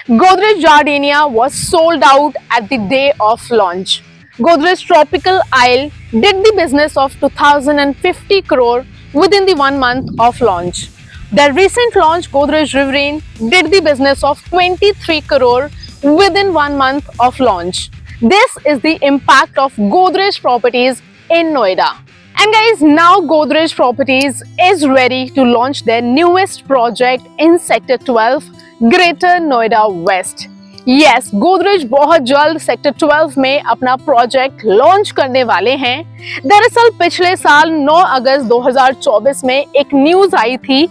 Godrej Jardiniya was sold out at the day of launch. Godrej Tropical Isle did the business of 2050 crore within the 1 month of launch. Their recent launch, Godrej Riverine, did the business of 23 crore within 1 month of launch. This is the impact of Godrej Properties in Noida. And guys, now Godrej Properties is ready to launch their newest project in Sector 12, Greater Noida West. Yes, Godrej बहुत जल्द sector 12 में अपना project launch करने वाले हैं। दरअसल पिछले साल 9 अगस्त 2024 में एक न्यूज आई थी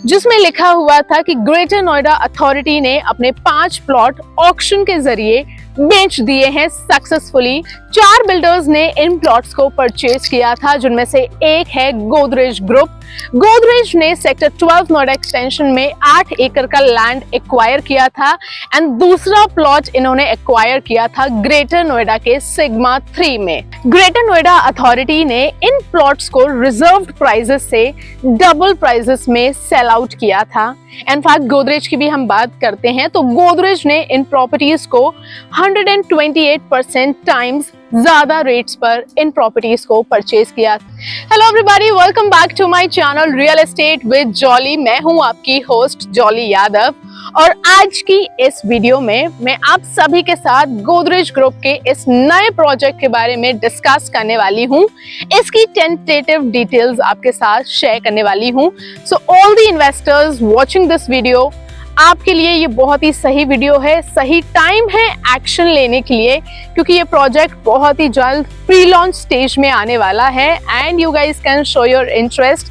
जिसमें लिखा हुआ था कि ग्रेटर नोएडा अथॉरिटी ने अपने 5 प्लॉट ऑक्शन के जरिए बेच दिए हैं सक्सेसफुली। 4 बिल्डर्स ने इन प्लॉट्स को परचेज किया था, जिनमें से एक है गोदरेज ग्रुप। गोदरेज ने सेक्टर 12 नोएडा एक्सटेंशन में 8 एकड़ का लैंड एक्वायर किया था एंड दूसरा प्लॉट इन्होंने एक्वायर किया था ग्रेटर नोएडा के सिग्मा 3 में। ग्रेटर नोएडा अथॉरिटी ने इन प्लॉट्स को रिजर्व्ड प्राइसेस से डबल प्राइसेस में सेल आउट किया था। इनफैक्ट गोदरेज की भी हम बात करते हैं तो गोदरेज ने इन प्रॉपर्टीज को 128% टाइम्स ज्यादा रेट्स पर इन प्रॉपर्टीज को परचेज किया। Hello everybody, welcome back to my channel real estate with Jolly. मैं हूं आपकी होस्ट जॉली यादव और आज की इस वीडियो में मैं आप सभी के साथ गोदरेज ग्रुप के इस नए प्रोजेक्ट के बारे में डिस्कस करने वाली हूं। इसकी टेंटेटिव डिटेल्स आपके साथ शेयर करने वाली हूं। So all the investors watching this video, आपके लिए ये बहुत ही सही वीडियो है, सही टाइम है एक्शन लेने के लिए, क्योंकि ये प्रोजेक्ट बहुत ही जल्द प्री लॉन्च स्टेज में आने वाला है and you guys can show your interest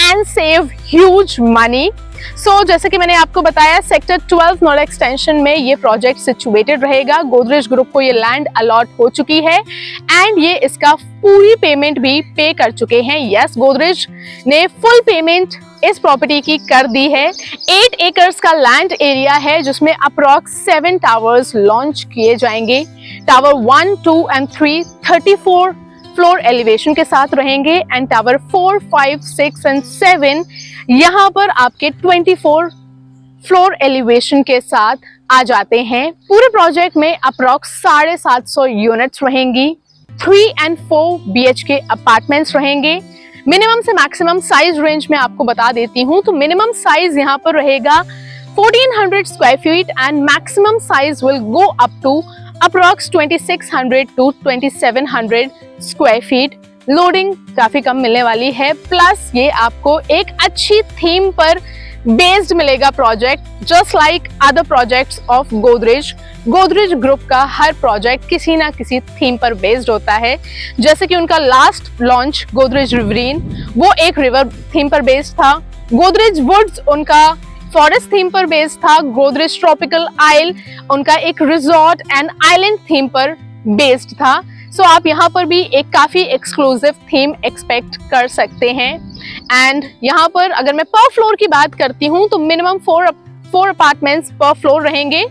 and save huge money. So जैसे कि मैंने आपको बताया, सेक्टर 12 नोएडा एक्सटेंशन में ये प्रोजेक्ट सिचुएटेड रहेगा। गोदरेज ग्रुप को ये लैंड अलॉट हो चुकी है एंड ये इसका पूरी पेमेंट भी पे कर चुके हैं। यस, गोदरेज ने फुल पेमेंट इस प्रॉपर्टी की कर दी है। 8 एकर्स का लैंड एरिया है जिसमें अप्रॉक्स 7 टावर्स लॉन्च किए जाएंगे। टावर 1, 2 एंड 3 34 फ्लोर एलिवेशन के साथ रहेंगे एंड टावर 4, 5, 6 एंड 7 यहाँ पर आपके 24 फ्लोर एलिवेशन के साथ आ जाते हैं। पूरे प्रोजेक्ट में अप्रॉक्स 750 यूनिट्स रहेंगी। 3 एंड 4 BHK अपार्टमेंट्स रहेंगे। मिनिमम से मैक्सिमम साइज रेंज में आपको बता देती हूँ तो मिनिमम साइज यहाँ पर रहेगा 1400 square feet and maximum size will go up to approx 2600 to 2700 square feet. Loading काफी कम मिलने वाली है, प्लस ये आपको एक अच्छी थीम पर बेस्ड मिलेगा project, just like other projects of Godrej. Godrej group का हर प्रोजेक्ट किसी ना किसी थीम पर बेस्ड होता है। जैसे कि उनका लास्ट लॉन्च गोदरेज रिवरीन, वो एक रिवर थीम पर बेस्ड था। गोदरेज वुड्स उनका फॉरेस्ट थीम पर बेस्ड था। गोदरेज ट्रॉपिकल आइल उनका एक रिजॉर्ट एंड आइलैंड थीम पर बेस्ड था। सो आप यहाँ पर भी एक काफी एक्सक्लूसिव थीम एक्सपेक्ट कर सकते हैं। एंड यहाँ पर अगर मैं पर फ्लोर की बात करती हूँ तो मिनिमम 4 अपार्टमेंट्स पर फ्लोर रहेंगे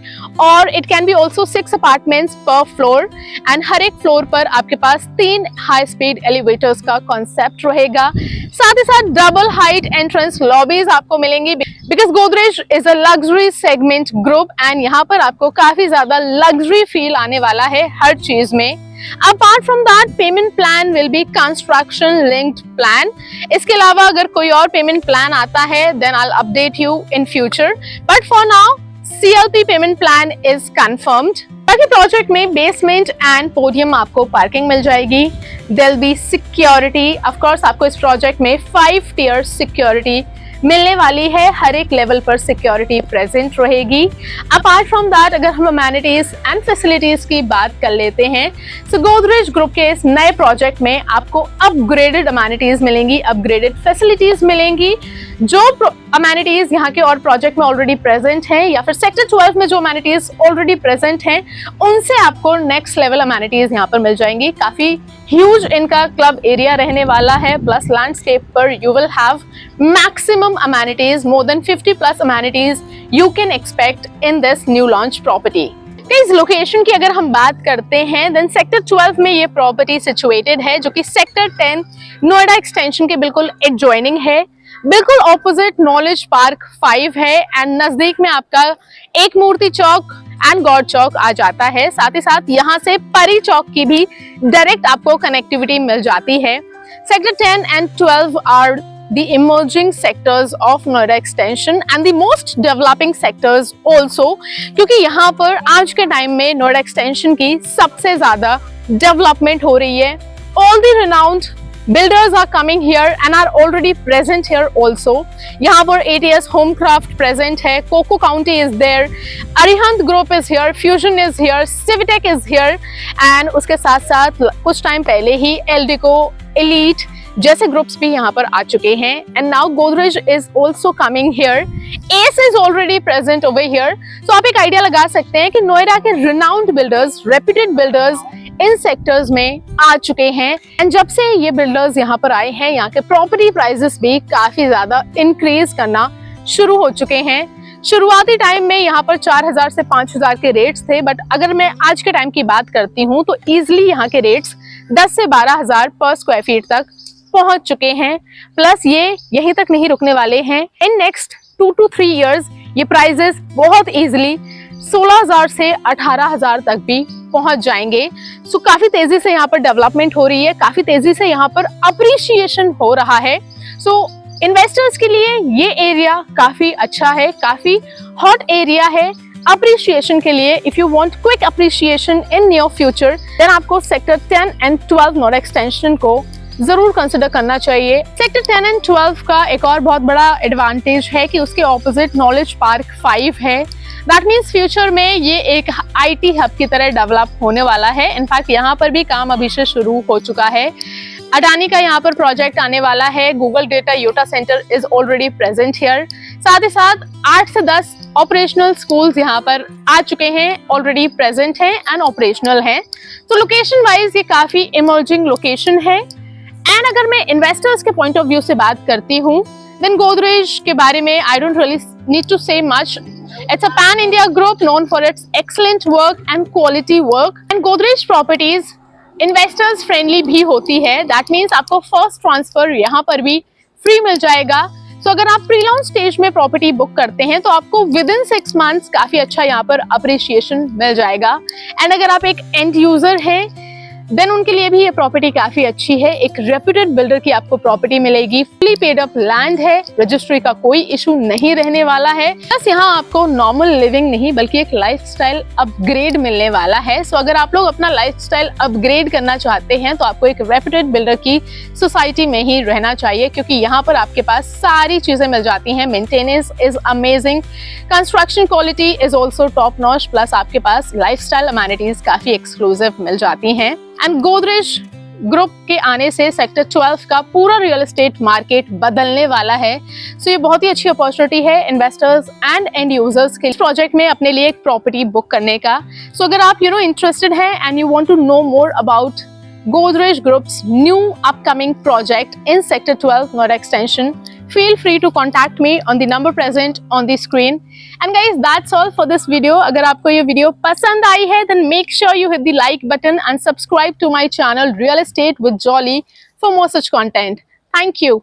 और it can be also 6 apartments पर फ्लोर एंड हर एक फ्लोर पर आपके पास 3 हाई स्पीड एलिवेटर्स का कॉन्सेप्ट रहेगा। साथ ही साथ डबल हाइट एंट्रेंस लॉबीज आपको मिलेंगी because Godrej is a luxury segment group and यहाँ पर आपको काफी ज्यादा लग्जरी फील आने वाला है हर चीज में। Apart from that, payment plan will be construction linked plan. इसके अलावा अगर कोई और payment plan आता है, then I'll update you in future. But for now, CLP payment plan is confirmed. बाकी प्रोजेक्ट में बेसमेंट एंड पोडियम आपको पार्किंग मिल जाएगी। There'll be security. Of course, आपको इस प्रोजेक्ट में 5 tier सिक्योरिटी मिलने वाली है। हर एक लेवल पर सिक्योरिटी प्रेजेंट रहेगी। अपार्ट फ्रॉम दैट, अगर हम अमेनिटीज एंड फैसिलिटीज की बात कर लेते हैं तो गोदरेज ग्रुप के इस नए प्रोजेक्ट में आपको अपग्रेडेड अमेनिटीज मिलेंगी, अपग्रेडेड फैसिलिटीज मिलेंगी। जो अमेनिटीज यहाँ के और प्रोजेक्ट में ऑलरेडी प्रेजेंट हैं या फिर सेक्टर 12 में जो अमेनिटीज ऑलरेडी प्रेजेंट हैं उनसे आपको नेक्स्ट लेवल अमेनिटीज यहाँ पर मिल जाएंगी। काफी ह्यूज इनका क्लब एरिया रहने वाला है, प्लस लैंडस्केप पर you will have maximum amenities, more than 50 plus amenities you can expect in this new launch property. इस लोकेशन की अगर हम बात करते हैं देन सेक्टर 12 में ये प्रॉपर्टी सिचुएटेड है जो कि सेक्टर 10 नोएडा एक्सटेंशन के बिल्कुल एडजॉइनिंग है। बिल्कुल ऑपोजिट नॉलेज पार्क 5 है एंड नजदीक में आपका एक मूर्ति चौक एंड गॉड चौक आ जाता है। साथ ही साथ यहाँ से परी चौक की भी डायरेक्ट आपको कनेक्टिविटी मिल जाती है। Sector 10 and 12 are the emerging sectors of Noida extension and the most developing sectors also, क्योंकि यहाँ पर आज के टाइम में नोएडा एक्सटेंशन की सबसे ज्यादा डेवलपमेंट हो रही है। All the renowned builders are coming here and are already present here also. यहाँ पर ATS Homecraft present है, Coco County is there, Arihant Group is here, Fusion is here, Civitec is here and उसके साथ साथ कुछ time पहले ही Eldico, Elite जैसे groups भी यहाँ पर आ चुके हैं and now Godrej is also coming here, S is already present over here. तो आप एक आइडिया लगा सकते हैं कि नोएडा के रिनाउंड बिल्डर्स, रेप्यूटेड बिल्डर्स इन सेक्टर्स में आ चुके हैं एंड जब से ये बिल्डर्स यहाँ पर आए हैं यहाँ के प्रॉपर्टी प्राइसेस भी काफी ज्यादा इंक्रीज करना शुरू हो चुके हैं। शुरुआती टाइम में यहाँ पर 4000 से 5000 के रेट्स थे, बट अगर मैं आज के टाइम की बात करती हूँ तो इजिली यहाँ के रेट्स 10 से 12000 पर स्क्वायर फीट तक पहुंच चुके हैं। प्लस ये यहीं तक नहीं रुकने वाले हैं, इन नेक्स्ट 2 to 3 इयर्स ये प्राइजेस बहुत इजीली 16000 से 18000 तक भी पहुंच जाएंगे। सो काफी तेजी से यहाँ पर डेवलपमेंट हो रही है, काफी तेजी से यहाँ पर अप्रिशिएशन हो रहा है। सो इन्वेस्टर्स के लिए ये एरिया काफी अच्छा है, काफी हॉट एरिया है अप्रिशिएशन के लिए। If you want quick appreciation in near future then आपको सेक्टर 10 एंड 12 नोएडा एक्सटेंशन को जरूर कंसिडर करना चाहिए। सेक्टर 10 एंड 12 का एक और बहुत बड़ा एडवांटेज है कि उसके ऑपोजिट नॉलेज पार्क 5 है। दैट मीन्स फ्यूचर में ये एक IT हब की तरह डेवलप होने वाला है। इनफैक्ट यहाँ पर भी काम अभी से शुरू हो चुका है। अडानी का यहाँ पर प्रोजेक्ट आने वाला है, Google data Utah centre is already present here. साथ ही साथ 8 से 10 ऑपरेशनल स्कूल्स यहाँ पर आ चुके हैं, ऑलरेडी प्रेजेंट हैं एंड ऑपरेशनल हैं। तो लोकेशन वाइज ये काफी इमर्जिंग लोकेशन है। एंड अगर मैं इन्वेस्टर्स के पॉइंट ऑफ व्यू से बात करती हूँ देन गोदरेज के बारे में I don't really need to say much. It's a pan India group known for its excellent work and quality work and Godrej properties investors friendly भी होती है। दैट मीन्स आपको फर्स्ट ट्रांसफर यहाँ पर भी फ्री मिल जाएगा। सो अगर आप प्री लॉन्च स्टेज में प्रॉपर्टी बुक करते हैं तो आपको विद इन 6 मंथ्स काफी अच्छा यहाँ पर अप्रिशिएशन मिल जाएगा। एंड अगर आप एक एंड यूजर हैं देन उनके लिए भी ये प्रॉपर्टी काफी अच्छी है। एक रेप्यूटेड बिल्डर की आपको प्रॉपर्टी मिलेगी, फुली पेड अप लैंड है, रजिस्ट्री का कोई इशू नहीं रहने वाला है। बस यहाँ आपको नॉर्मल लिविंग नहीं बल्कि एक लाइफस्टाइल अपग्रेड मिलने वाला है। सो अगर आप लोग अपना लाइफस्टाइल अपग्रेड करना चाहते हैं तो आपको एक रेप्यूटेड बिल्डर की सोसाइटी में ही रहना चाहिए, क्योंकि यहाँ पर आपके पास सारी चीजें मिल जाती हैं। Maintenance is amazing, construction quality is also top notch, plus आपके पास लाइफस्टाइल अमेनिटीज काफी एक्सक्लूसिव मिल जाती हैं। एंड गोदरेज ग्रुप के आने से सेक्टर 12 का पूरा रियल एस्टेट मार्केट बदलने वाला है। सो ये बहुत ही अच्छी अपॉर्चुनिटी है इन्वेस्टर्स एंड एंड यूजर्स के प्रोजेक्ट में अपने लिए एक प्रॉपर्टी बुक करने का। सो अगर आप इंटरेस्टेड हैं and you want to know more about Godrej Group's new upcoming project in Sector 12 Noida Extension, feel free to contact me on the number present on the screen. And guys, that's all for this video. अगर आपको ये video पसंद आई है then make sure you hit the like button and subscribe to my channel Real Estate with Jolly for more such content. Thank you.